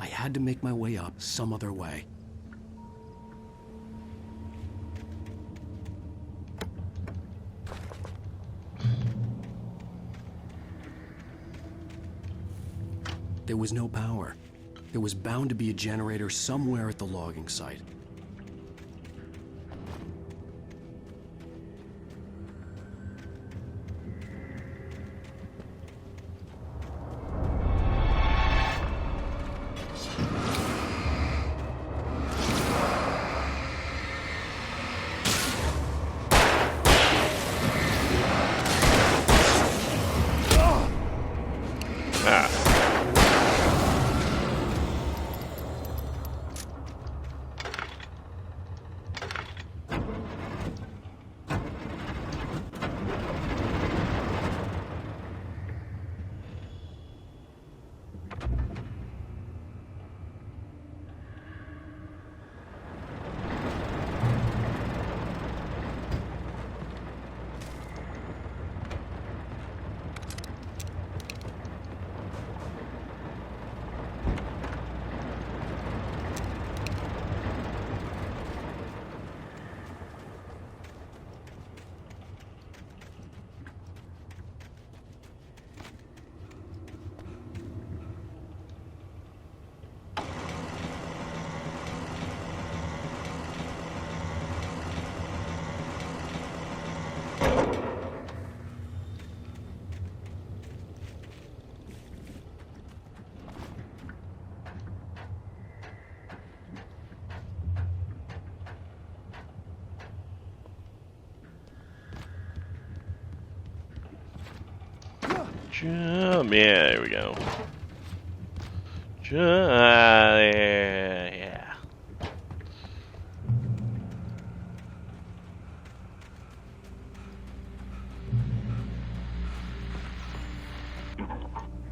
Speaker 3: I had to make my way up some other way. There was no power. There was bound to be a generator somewhere at the logging site.
Speaker 2: Jump. Yeah, there we go. Jump. Yeah.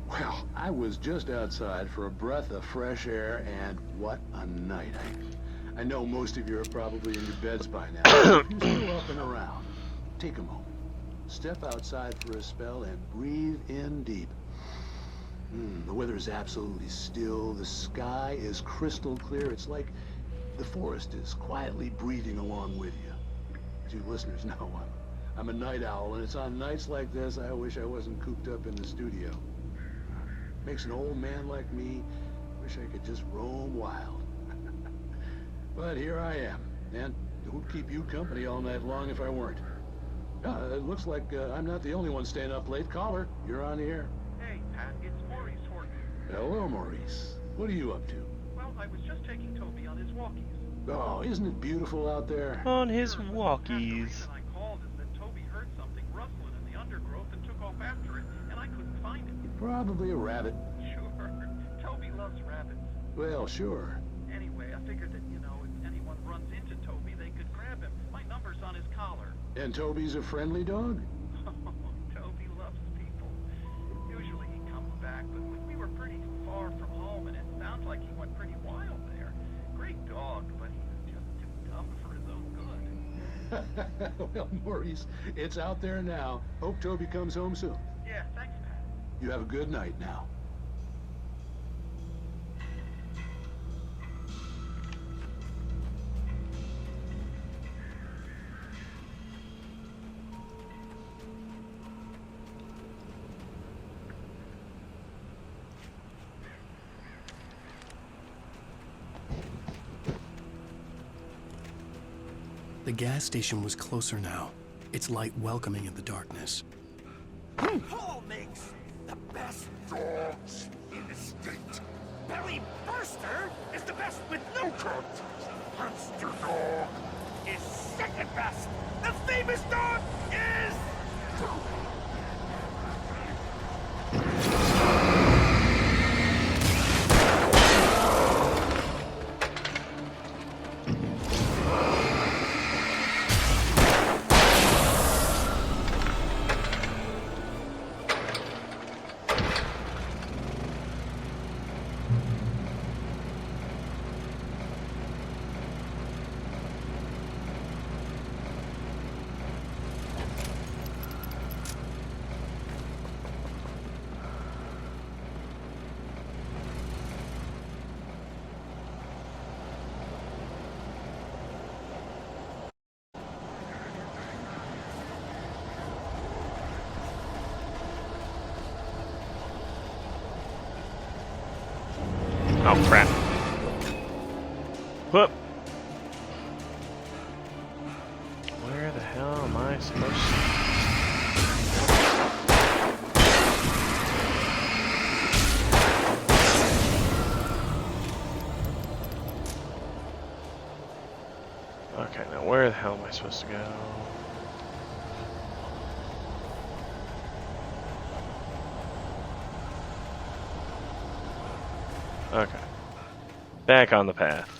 Speaker 7: Well, I was just outside for a breath of fresh air, and what a night. I know most of you are probably in your beds by now. If you're still up and around, take a moment. Step outside for a spell and breathe in deep. The weather is absolutely still. The sky is crystal clear. It's like the forest is quietly breathing along with you. As you listeners know, I'm a night owl, and it's on nights like this I wish I wasn't cooped up in the studio. Makes an old man like me wish I could just roam wild. But here I am, and who'd keep you company all night long if I weren't? It looks like I'm not the only one staying up late. Caller, you're on the air.
Speaker 17: Hey, Pat, it's Maurice Horton.
Speaker 7: Hello, Maurice. What are you up to?
Speaker 17: Well, I was just taking Toby on his walkies.
Speaker 7: Oh, isn't it beautiful out there?
Speaker 2: On his walkies.
Speaker 17: The reason I called is that Toby heard something rustling in the undergrowth and took off after it, and I couldn't find it.
Speaker 7: Probably a rabbit.
Speaker 17: Sure. Toby loves rabbits.
Speaker 7: Well, sure.
Speaker 17: Anyway, I figured that, if anyone runs into Toby, they could grab him. My number's on his collar.
Speaker 7: And Toby's a friendly dog?
Speaker 17: Toby loves people. Usually he comes back, but we were pretty far from home, and it sounds like he went pretty wild there. Great dog, but he was just too dumb for his own good.
Speaker 7: Well, Maurice, it's out there now. Hope Toby comes home soon.
Speaker 17: Yeah, thanks, Pat.
Speaker 7: You have a good night now.
Speaker 3: The gas station was closer now, its light welcoming in the darkness.
Speaker 16: Paul makes the best dogs in the state. Belly Burster is the best with no cut. Hamster Dog is second best. The famous dog is...
Speaker 2: Oh crap. Whoop. Where the hell am I supposed to... Okay, now where the hell am I supposed to go? Okay. Back on the path.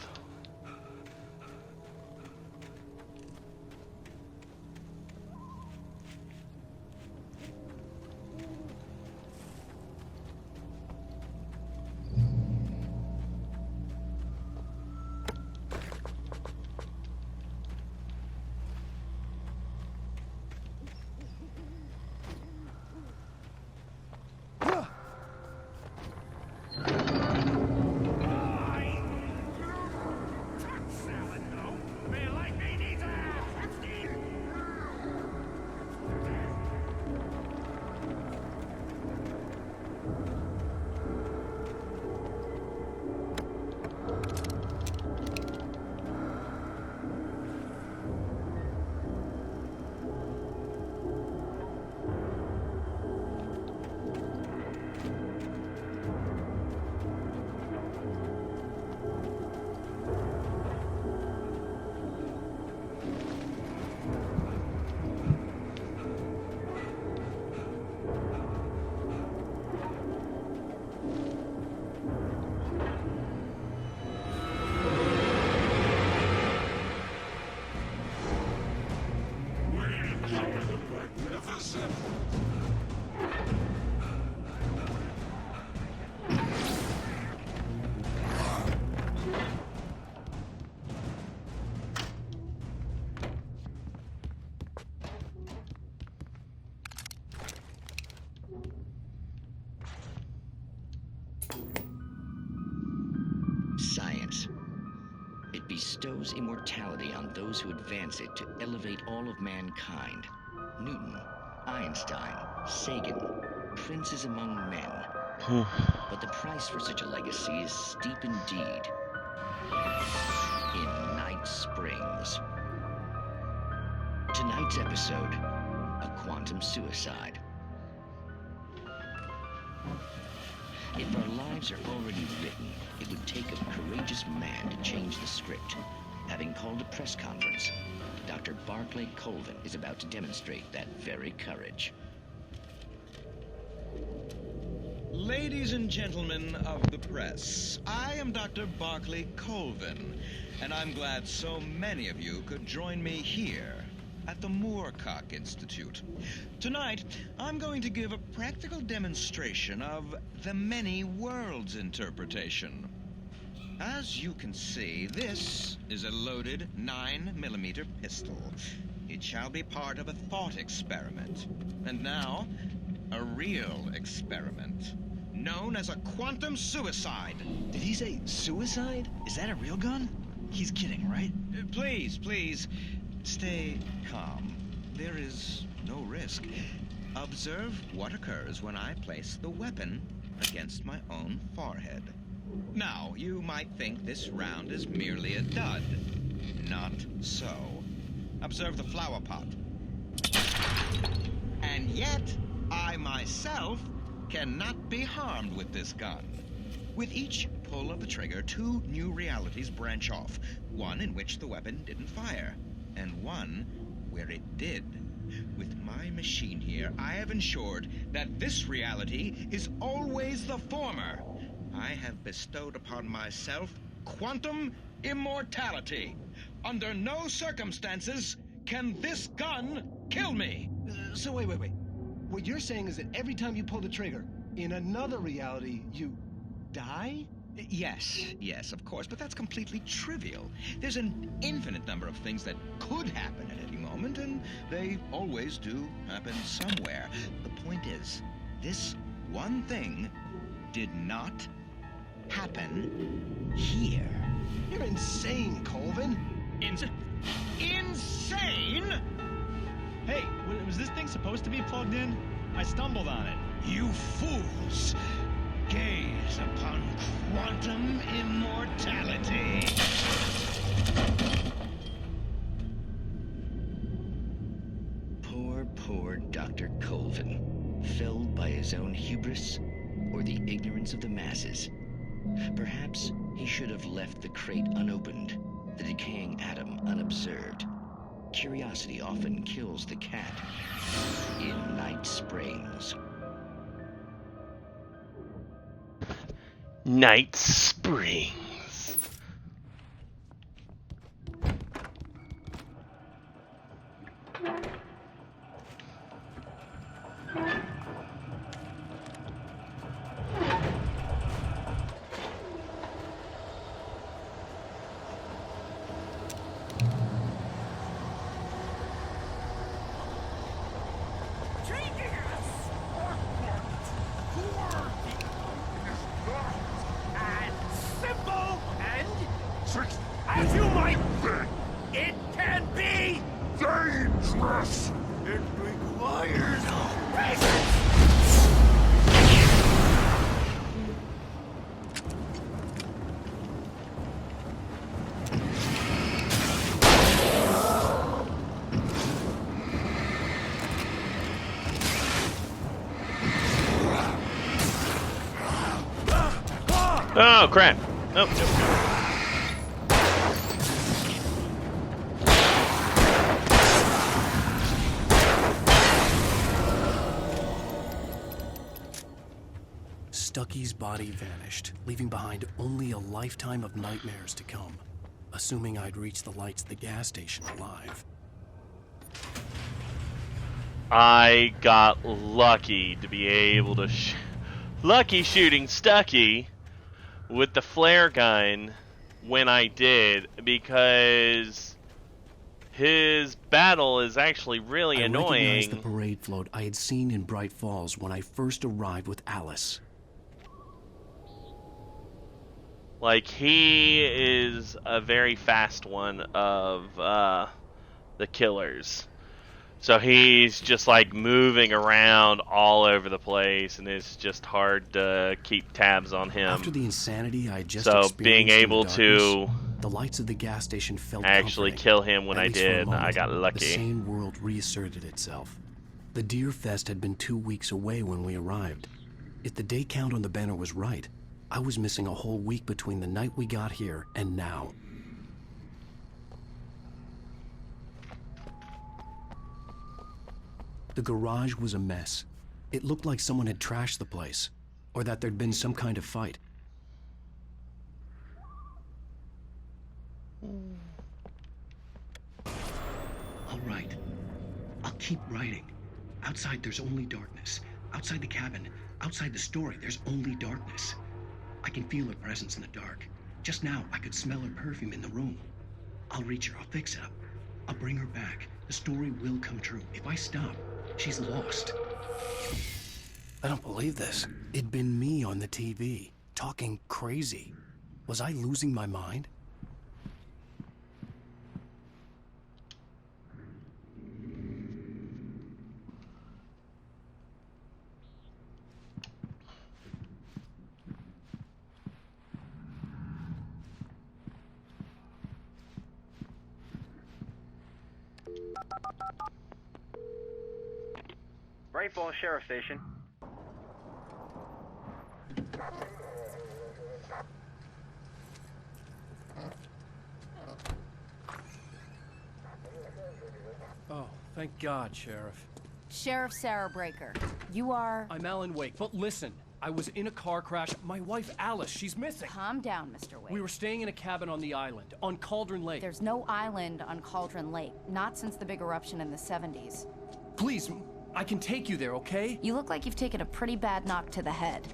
Speaker 18: Science. It bestows immortality on those who advance it to elevate all of mankind. Newton, Einstein, Sagan, princes among men. But the price for such a legacy is steep indeed. In Night Springs. Tonight's episode, a quantum suicide. If our lives are already written, it would take a courageous man to change the script. Having called a press conference, Dr. Barclay Colvin is about to demonstrate that very courage.
Speaker 19: Ladies and gentlemen of the press, I am Dr. Barclay Colvin, and I'm glad so many of you could join me here at the Moorcock Institute. Tonight, I'm going to give a practical demonstration of the many worlds interpretation. As you can see, this is a loaded 9mm pistol. It shall be part of a thought experiment. And now, a real experiment, known as a quantum suicide.
Speaker 20: Did he say suicide? Is that a real gun? He's kidding, right?
Speaker 19: Please, stay calm. There is no risk. Observe what occurs when I place the weapon against my own forehead. Now, you might think this round is merely a dud. Not so. Observe the flower pot. And yet, I myself cannot be harmed with this gun. With each pull of the trigger, two new realities branch off. One in which the weapon didn't fire, and one where it did. With my machine here, I have ensured that this reality is always the former. I have bestowed upon myself quantum immortality. Under no circumstances can this gun kill me.
Speaker 20: So wait. What you're saying is that every time you pull the trigger, in another reality, you die?
Speaker 19: Yes, of course, but that's completely trivial. There's an infinite number of things that could happen at any moment, and they always do happen somewhere. The point is, this one thing did not happen here.
Speaker 20: You're insane, Colvin.
Speaker 19: Insane?
Speaker 21: Hey, was this thing supposed to be plugged in? I stumbled on it.
Speaker 19: You fools! Gaze upon quantum immortality.
Speaker 18: Poor Dr. Colvin, felled by his own hubris or the ignorance of the masses. Perhaps he should have left the crate unopened, the decaying atom unobserved. Curiosity often kills the cat. In Night Springs.
Speaker 2: Night Springs.
Speaker 16: As you might think, it can be dangerous. It requires patience.
Speaker 2: Oh crap! Nope.
Speaker 3: Stucky's body vanished, leaving behind only a lifetime of nightmares to come, assuming I'd reach the lights at the gas station alive.
Speaker 2: I got lucky to be able to lucky shooting Stucky with the flare gun when I did, because his battle is actually really
Speaker 3: I recognized the
Speaker 2: annoying.
Speaker 3: parade float I had seen in Bright Falls when I first arrived with Alice.
Speaker 2: Like, he is a very fast one of the killers. So he's just like moving around all over the place, and it's just hard to keep tabs on him.
Speaker 3: After the insanity I just
Speaker 2: so
Speaker 3: experienced
Speaker 2: being able
Speaker 3: in the darkness,
Speaker 2: to
Speaker 3: the lights of the gas station felt
Speaker 2: actually
Speaker 3: comforting.
Speaker 2: kill him when
Speaker 3: At
Speaker 2: I
Speaker 3: least for a
Speaker 2: did, I
Speaker 3: moment,
Speaker 2: got lucky.
Speaker 3: The sane world reasserted itself. The Deer Fest had been 2 weeks away when we arrived. If the day count on the banner was right, I was missing a whole week between the night we got here and now. The garage was a mess. It looked like someone had trashed the place, or that there'd been some kind of fight.
Speaker 1: All right. I'll keep writing. Outside, there's only darkness. Outside the cabin, outside the story, there's only darkness. I can feel her presence in the dark. Just now, I could smell her perfume in the room. I'll reach her. I'll fix it up. I'll bring her back. The story will come true. If I stop, she's lost.
Speaker 3: I don't believe this. It'd been me on the TV, talking crazy. Was I losing my mind?
Speaker 22: Bright Falls Sheriff Station.
Speaker 15: Oh, thank God, Sheriff.
Speaker 6: Sheriff Sarah Breaker, you are...
Speaker 15: I'm Alan Wake, but listen, I was in a car crash. My wife, Alice, she's missing.
Speaker 6: Calm down, Mr. Wake.
Speaker 15: We were staying in a cabin on the island, on Cauldron Lake.
Speaker 6: There's no island on Cauldron Lake, not since the big eruption in the 70s.
Speaker 15: Please, I can take you there, okay?
Speaker 6: You look like you've taken a pretty bad knock to the head.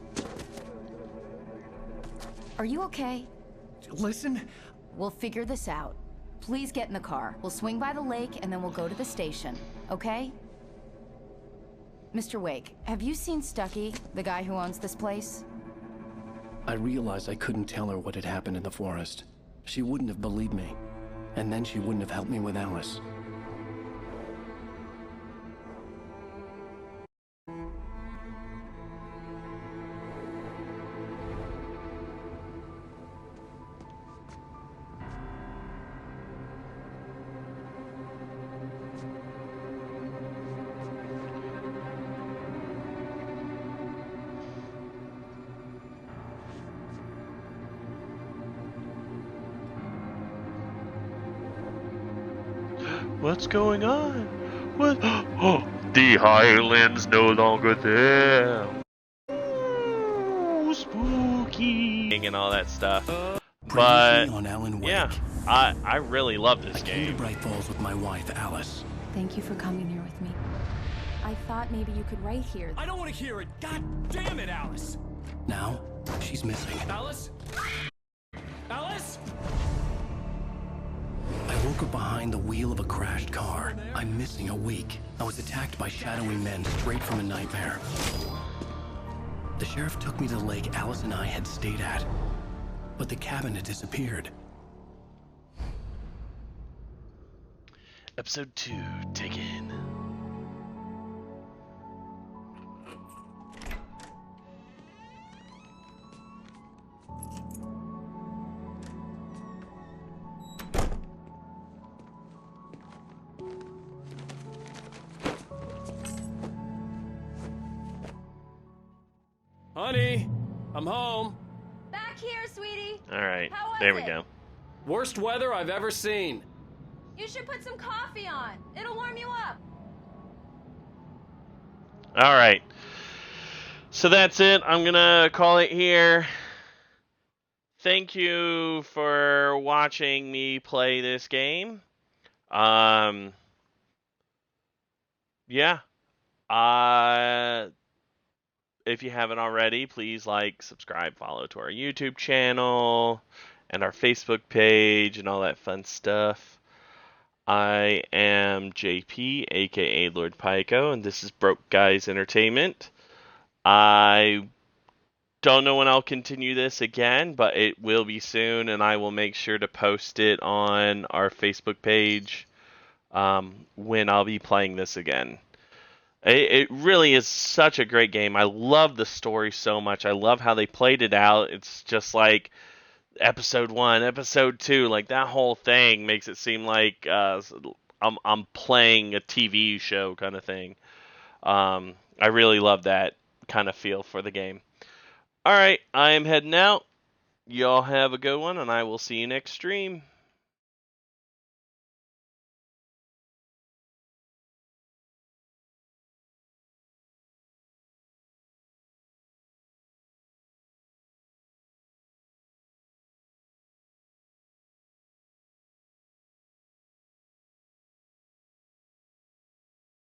Speaker 6: Are you okay?
Speaker 15: Listen.
Speaker 6: We'll figure this out. Please get in the car. We'll swing by the lake and then we'll go to the station, okay? Mr. Wake, have you seen Stucky, the guy who owns this place?
Speaker 3: I realized I couldn't tell her what had happened in the forest. She wouldn't have believed me. And then she wouldn't have helped me with Alice.
Speaker 2: What's going on? What? Oh, the Highlands no longer there. Ooh, spooky and all that stuff. But
Speaker 3: on Alan Wake.
Speaker 2: yeah, I really love this
Speaker 3: I came to
Speaker 2: game.
Speaker 3: Bright Falls with my wife, Alice.
Speaker 6: Thank you for coming here with me. I thought maybe you could write here.
Speaker 15: I don't want to hear it. God damn it, Alice.
Speaker 3: Now, she's missing.
Speaker 15: Alice? Alice?
Speaker 3: I woke up behind the wheel of a crashed car. I'm missing a week. I was attacked by shadowy men straight from a nightmare. The sheriff took me to the lake Alice and I had stayed at. But the cabin had disappeared.
Speaker 2: Episode 2 taken.
Speaker 15: Honey, I'm home.
Speaker 6: Back here, sweetie.
Speaker 2: All right,
Speaker 6: How was
Speaker 2: there we
Speaker 6: it?
Speaker 2: go.
Speaker 15: Worst weather I've ever seen.
Speaker 6: You should put some coffee on. It'll warm you up.
Speaker 2: All right. So that's it. I'm going to call it here. Thank you for watching me play this game. Yeah. If you haven't already, please like, subscribe, follow to our YouTube channel and our Facebook page and all that fun stuff. I am JP, aka Lord Pyko, and this is Broke Guys Entertainment. I don't know when I'll continue this again, but it will be soon, and I will make sure to post it on our Facebook page when I'll be playing this again. It really is such a great game. I love the story so much. I love how they played it out. It's just like episode 1, episode 2, like that whole thing makes it seem like I'm playing a TV show kind of thing. I really love that kind of feel for the game. All right, I am heading out. Y'all have a good one, and I will see you next stream.